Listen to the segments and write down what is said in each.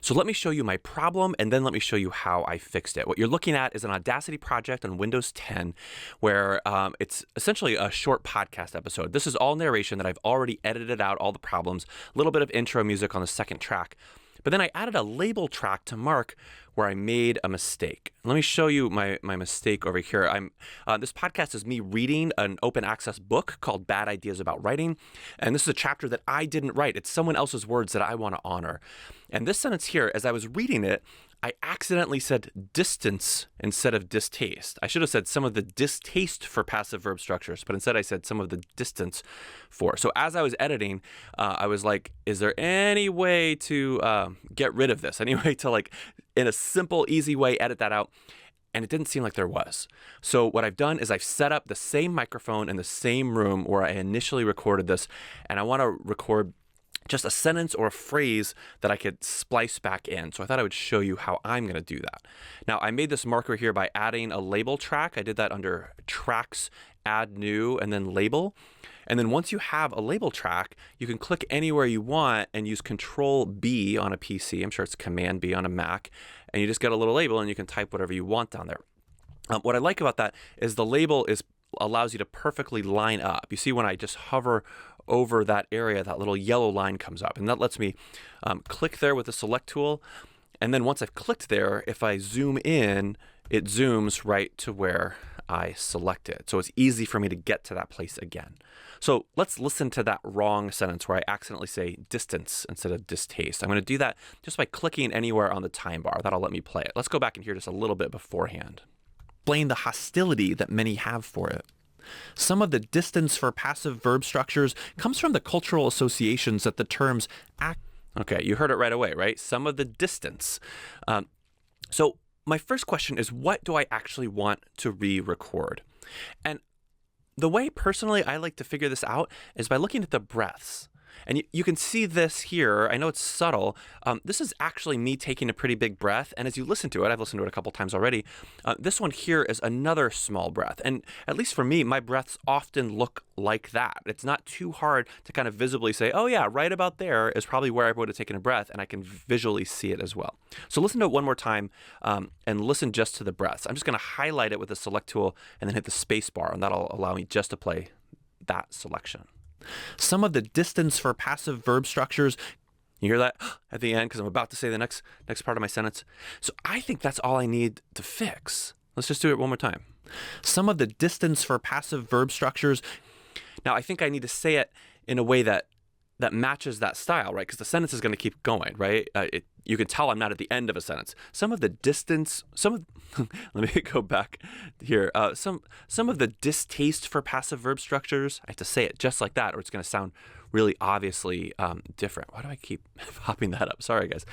So let me show you my problem, and then let me show you how I fixed it. What you're looking at is an Audacity project on Windows 10, where it's essentially a short podcast episode. This is all narration that I've already edited out, all the problems, a little bit of intro music on the second track. But then I added a label track to mark where I made a mistake. Let me show you my mistake over here. This podcast is me reading an open access book called Bad Ideas About Writing. And this is a chapter that I didn't write. It's someone else's words that I want to honor. And this sentence here, as I was reading it, I accidentally said distance instead of distaste. I should have said some of the distaste for passive verb structures, but instead I said some of the distance for. So as I was editing, I was like, is there any way to get rid of this? Any way to, like, in a simple, easy way, edit that out? And it didn't seem like there was. So what I've done is I've set up the same microphone in the same room where I initially recorded this, and I want to record just a sentence or a phrase that I could splice back in. So I thought I would show you how I'm going to do that. Now, I made this marker here by adding a label track. I did that under Tracks, Add New, and then Label. And then once you have a label track, you can click anywhere you want and use Control B on a PC. I'm sure it's Command B on a Mac. And you just get a little label and you can type whatever you want down there. What I like about that is the label allows you to perfectly line up. You see when I just hover over that area, that little yellow line comes up, and that lets me click there with the select tool. And then once I've clicked there, if I zoom in, it zooms right to where I selected. So it's easy for me to get to that place again. So let's listen to that wrong sentence where I accidentally say distance instead of distaste. I'm going to do that just by clicking anywhere on the time bar. That'll let me play it. Let's go back and hear just a little bit beforehand. Explain the hostility that many have for it. Some of the distance for passive verb structures comes from the cultural associations that the terms act. Okay, you heard it right away, right? Some of the distance. So my first question is, what do I actually want to re-record? And the way personally I like to figure this out is by looking at the breaths. And you can see this here. I know it's subtle. This is actually me taking a pretty big breath. And as you listen to it, I've listened to it a couple times already. This one here is another small breath. And at least for me, my breaths often look like that. It's not too hard to kind of visibly say, oh yeah, right about there is probably where I would have taken a breath. And I can visually see it as well. So listen to it one more time and listen just to the breaths. I'm just going to highlight it with the select tool and then hit the space bar. And that'll allow me just to play that selection. Some of the distance for passive verb structures, you hear that at the end because I'm about to say the next part of my sentence. So I think that's all I need to fix. Let's just do it one more time. Some of the distance for passive verb structures. Now I think I need to say it in a way that matches that style, right? Because the sentence is going to keep going, right? You can tell I'm not at the end of a sentence. Some of the distance, let me go back here. Some of the distaste for passive verb structures, I have to say it just like that, or it's going to sound really obviously different. Why do I keep popping that up? Sorry, guys.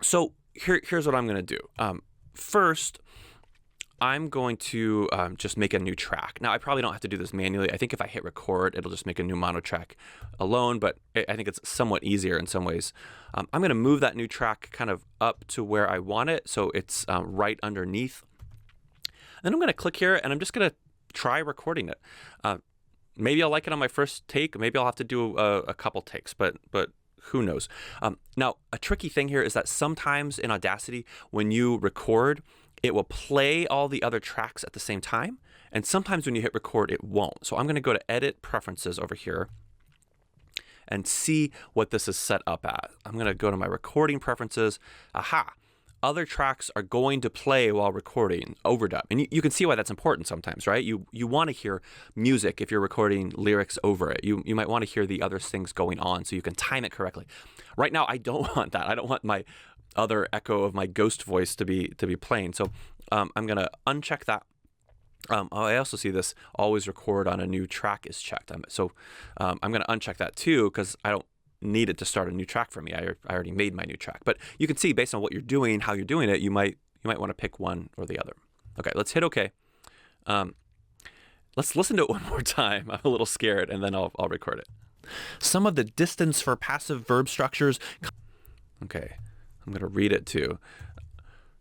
So here's what I'm going to do. First, I'm going to just make a new track. Now, I probably don't have to do this manually. I think if I hit record, it'll just make a new mono track alone, but I think it's somewhat easier in some ways. I'm going to move that new track kind of up to where I want it, so it's right underneath. Then I'm going to click here, and I'm just going to try recording it. Maybe I'll like it on my first take. Maybe I'll have to do a couple takes, but who knows? Now, a tricky thing here is that sometimes in Audacity, when you record, it will play all the other tracks at the same time. And sometimes when you hit record, it won't. So I'm going to go to Edit Preferences over here and see what this is set up at. I'm going to go to my recording preferences. Aha! Other tracks are going to play while recording, overdub. And you can see why that's important sometimes, right? You want to hear music if you're recording lyrics over it. You might want to hear the other things going on so you can time it correctly. Right now, I don't want that. I don't want my other echo of my ghost voice to be playing. So I'm going to uncheck that. I also see this always record on a new track is checked. So I'm going to uncheck that too because I don't need it to start a new track for me. I already made my new track. But you can see based on what you're doing, how you're doing it, you might want to pick one or the other. Okay, let's hit OK. Let's listen to it one more time. I'm a little scared, and then I'll record it. Some of the distance for passive verb structures. Okay. I'm going to read it too.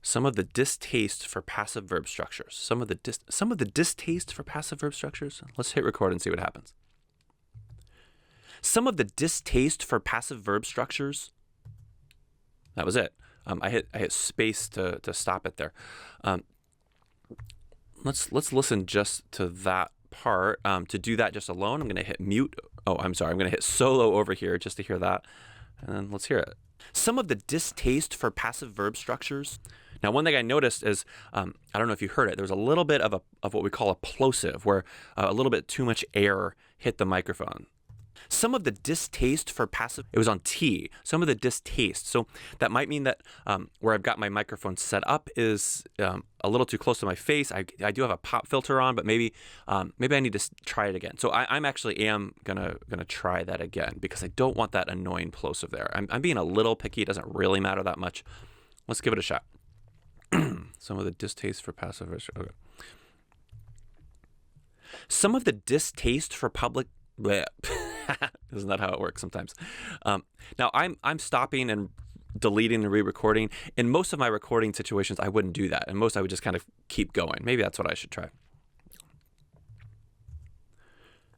Some of the distaste for passive verb structures. Some of the distaste for passive verb structures. Let's hit record and see what happens. Some of the distaste for passive verb structures. That was it. I hit space to stop it there. Let's listen just to that part. To do that just alone, I'm going to hit mute. Oh, I'm sorry. I'm going to hit solo over here just to hear that. And then let's hear it. Some of the distaste for passive verb structures. Now, one thing I noticed is, I don't know if you heard it, there was a little bit of what we call a plosive, where a little bit too much air hit the microphone. Some of the distaste for passive, it was on T, some of the distaste. So that might mean that where I've got my microphone set up is a little too close to my face. I do have a pop filter on, but maybe I need to try it again. So I'm actually gonna try that again because I don't want that annoying plosive there. I'm being a little picky. It doesn't really matter that much. Let's give it a shot. Some of the distaste for passive, okay. Some of the distaste for public, bleh. Isn't that how it works sometimes? Now I'm stopping and deleting and re-recording. In most of my recording situations, I wouldn't do that. And most I would just kind of keep going. Maybe that's what I should try.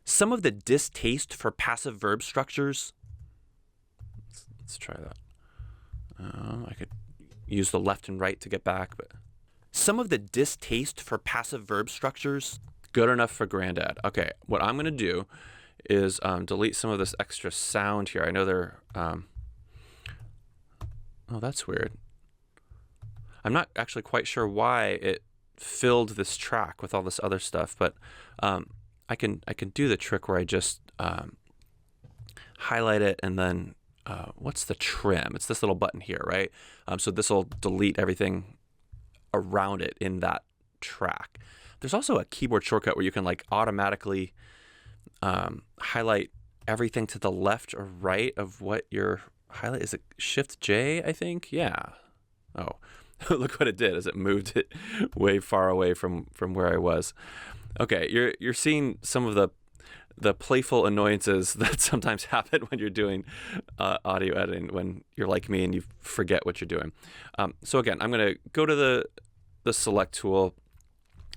Some of the distaste for passive verb structures. Let's try that. I could use the left and right to get back, but some of the distaste for passive verb structures. Good enough for granddad. Okay, what I'm going to do is delete some of this extra sound here. I know they're, oh, that's weird. I'm not actually quite sure why it filled this track with all this other stuff, but I can do the trick where I just highlight it and then what's the trim? It's this little button here, right? So this will delete everything around it in that track. There's also a keyboard shortcut where you can like automatically highlight everything to the left or right of what your highlight is. It Shift J, I think. Yeah. Oh, look what it did as it moved it way far away from where I was. Okay, you're seeing some of the playful annoyances that sometimes happen when you're doing audio editing, when you're like me and you forget what you're doing. So again, I'm going to go to the select tool,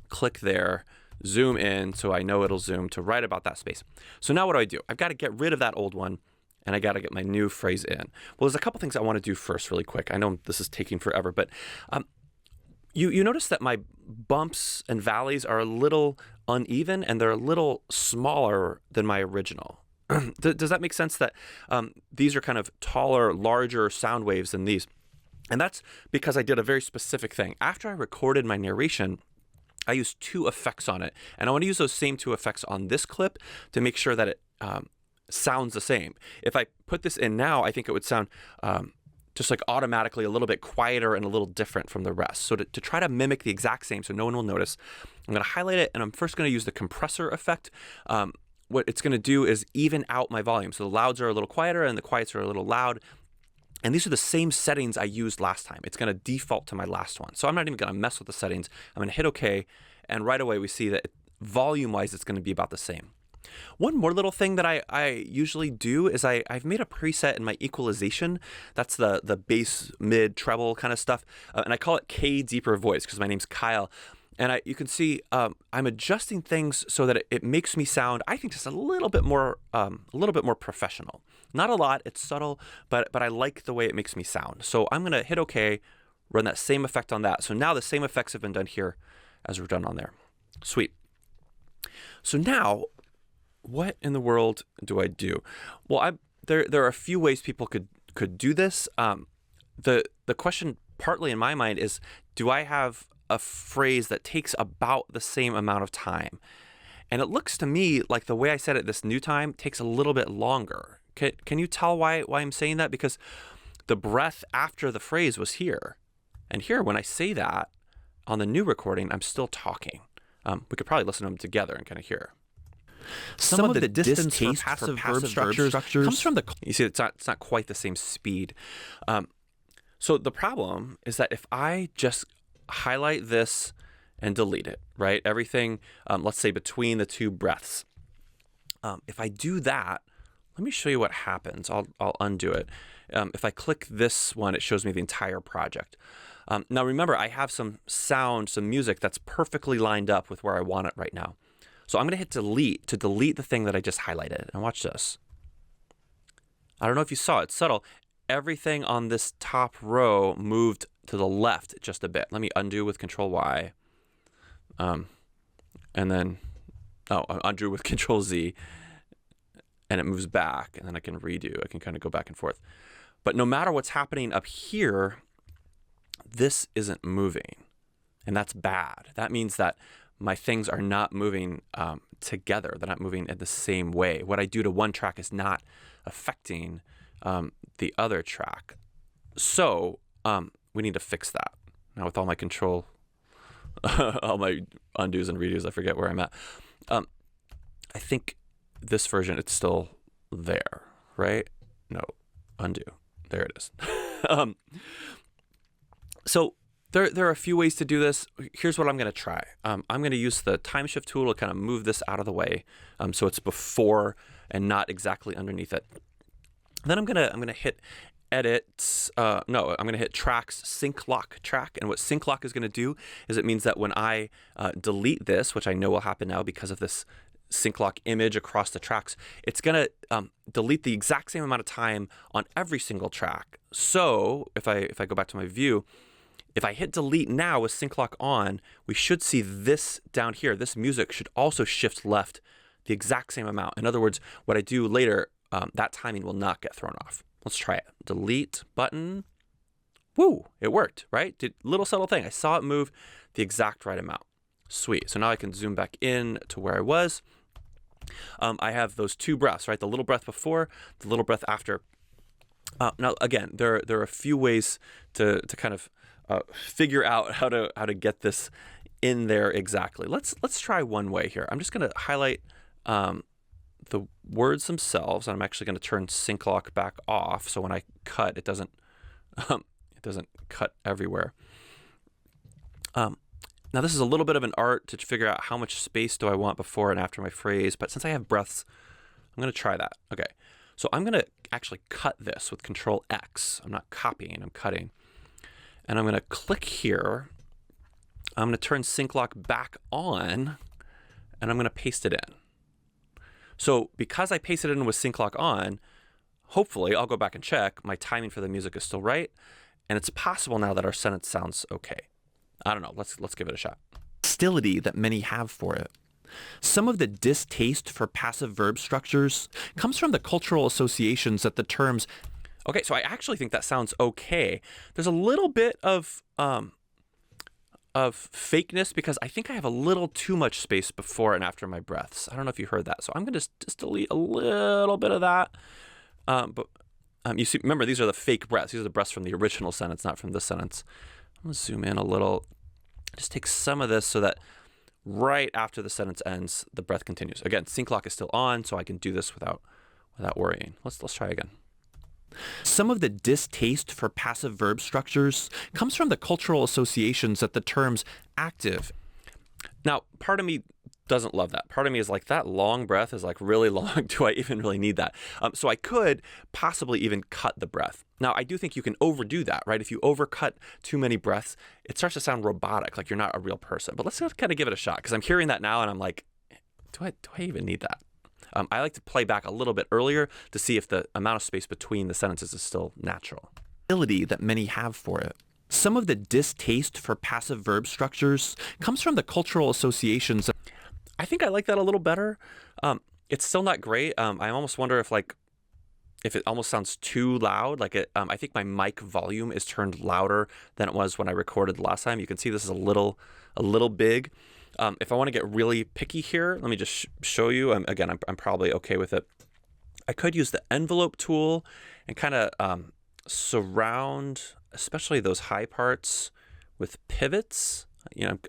click there, zoom in so I know it'll zoom to right about that space. So now what do? I've got to get rid of that old one and I got to get my new phrase in. Well, there's a couple things I want to do first really quick. I know this is taking forever, but you notice that my bumps and valleys are a little uneven and they're a little smaller than my original. Does that make sense that these are kind of taller, larger sound waves than these? And that's because I did a very specific thing. After I recorded my narration, I used 2 effects on it. And I want to use those same 2 effects on this clip to make sure that it sounds the same. If I put this in now, I think it would sound just like automatically a little bit quieter and a little different from the rest. So to try to mimic the exact same so no one will notice, I'm going to highlight it and I'm first going to use the compressor effect. What it's going to do is even out my volume. So the louds are a little quieter and the quiets are a little loud. And these are the same settings I used last time. It's going to default to my last one. So I'm not even going to mess with the settings. I'm going to hit OK. And right away we see that volume-wise it's going to be about the same. One more little thing that I usually do is I've made a preset in my equalization. That's the bass, mid, treble kind of stuff. And I call it K deeper voice because my name's Kyle. And you can see I'm adjusting things so that it makes me sound, I think, just a little bit more professional. Not a lot, it's subtle, but I like the way it makes me sound. So I'm going to hit OK, run that same effect on that. So now the same effects have been done here as were done on there. Sweet. So now, what in the world do I do? Well, there are a few ways people could do this. The question partly in my mind is, do I have a phrase that takes about the same amount of time? And it looks to me like the way I said it this new time takes a little bit longer. Can you tell why I'm saying that? Because the breath after the phrase was here. And here, when I say that on the new recording, I'm still talking. We could probably listen to them together and kind of hear. Some of the distaste for passive verb structures comes from you see, it's not quite the same speed. So the problem is that if I just highlight this and delete it, right? Everything, let's say between the 2 breaths. If I do that, let me show you what happens. I'll undo it. If I click this one, it shows me the entire project. Now remember, I have some sound, some music that's perfectly lined up with where I want it right now. So I'm going to hit delete to delete the thing that I just highlighted. And watch this. I don't know if you saw it, subtle. everything on this top row moved to the left just a bit. Let me undo with Control Y. And then, undo with Control Z. And it moves back, and then I can redo. I can kind of go back and forth. But no matter what's happening up here, this isn't moving. And that's bad. That means that my things are not moving together. They're not moving in the same way. What I do to one track is not affecting the other track. So we need to fix that. Now with all my control, all my undos and redos, I forget where I'm at. I think this version, it's still there, right? No, undo. There it is. So there are a few ways to do this. Here's what I'm going to try. I'm going to use the time shift tool to kind of move this out of the way, so it's before and not exactly underneath it. Then I'm gonna hit edit. I'm gonna hit tracks sync lock track, and what sync lock is going to do is it means that when I delete this, which I know will happen now because of this sync lock image across the tracks, it's going to delete the exact same amount of time on every single track. So if I go back to my view, if I hit delete now with sync lock on, we should see this down here. This music should also shift left the exact same amount. In other words, what I do later, that timing will not get thrown off. Let's try it. Delete button. Woo, it worked, right? Little subtle thing. I saw it move the exact right amount. Sweet. So now I can zoom back in to where I was. I have those two breaths, right? The little breath before, the little breath after. Now, again, there are a few ways to kind of figure out how to get this in there exactly. Let's try one way here. I'm just going to highlight the words themselves, and I'm actually going to turn sync lock back off, so when I cut, it doesn't cut everywhere. Now, this is a little bit of an art to figure out how much space do I want before and after my phrase, but since I have breaths, I'm going to try that. Okay, so I'm going to actually cut this with Control X. I'm not copying, I'm cutting. And I'm going to click here. I'm going to turn sync lock back on, and I'm going to paste it in. So because I pasted it in with sync lock on, hopefully, I'll go back and check, my timing for the music is still right, and it's possible now that our sentence sounds okay. I don't know. Let's give it a shot. Hostility that many have for it. Some of the distaste for passive verb structures comes from the cultural associations that the terms. Okay, so I actually think that sounds okay. There's a little bit of fakeness because I think I have a little too much space before and after my breaths. I don't know if you heard that, so I'm going to just delete a little bit of that. But you see, remember, these are the fake breaths. These are the breaths from the original sentence, not from this sentence. I'm going to zoom in a little. Just take some of this so that right after the sentence ends, the breath continues. Again, sync lock is still on, so I can do this without worrying. Let's try again. Some of the distaste for passive verb structures comes from the cultural associations that the terms active. Now, part of me doesn't love that. Part of me is like, that long breath is like really long. Do I even really need that? So I could possibly even cut the breath. Now, I do think you can overdo that, right? If you overcut too many breaths, it starts to sound robotic, like you're not a real person. But let's kind of give it a shot, because I'm hearing that now and I'm like, do I even need that? I like to play back a little bit earlier to see if the amount of space between the sentences is still natural. Ability that many have for it. Some of the distaste for passive verb structures comes from the cultural associations. I think I like that a little better. It's still not great. I almost wonder if it almost sounds too loud. I think my mic volume is turned louder than it was when I recorded the last time. You can see this is a little big. If I want to get really picky here, let me just show you. I'm probably okay with it. I could use the envelope tool and kind of surround, especially those high parts, with pivots.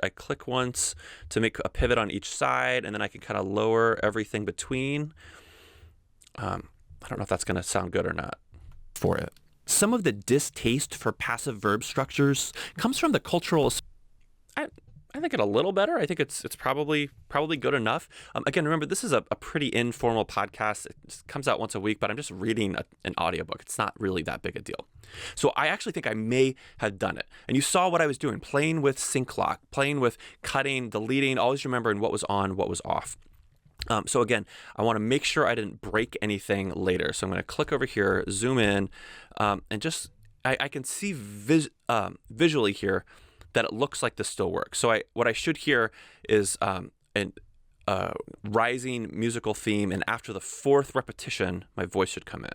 I click once to make a pivot on each side, and then I can kind of lower everything between. I don't know if that's going to sound good or not for it. Some of the distaste for passive verb structures comes from the cultural. I think it a little better. I think it's probably good enough. Again, remember, this is a pretty informal podcast. It just comes out once a week, but I'm just reading an audiobook. It's not really that big a deal. So I actually think I may have done it. And you saw what I was doing, playing with sync lock, playing with cutting, deleting, always remembering what was on, what was off. So again, I want to make sure I didn't break anything later. So I'm going to click over here, zoom in, and just I can see visually here that it looks like this still works. So what I should hear is an rising musical theme, and after the 4th repetition, my voice should come in.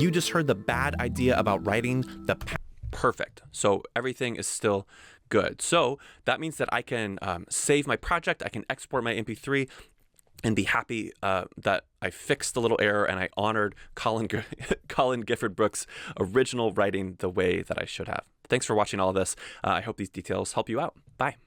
You just heard the bad idea about writing the perfect. So everything is still good. So that means that I can save my project, I can export my MP3, and be happy that I fixed the little error and I honored Colin Gifford Brooks' original writing the way that I should have. Thanks for watching all of this. I hope these details help you out. Bye.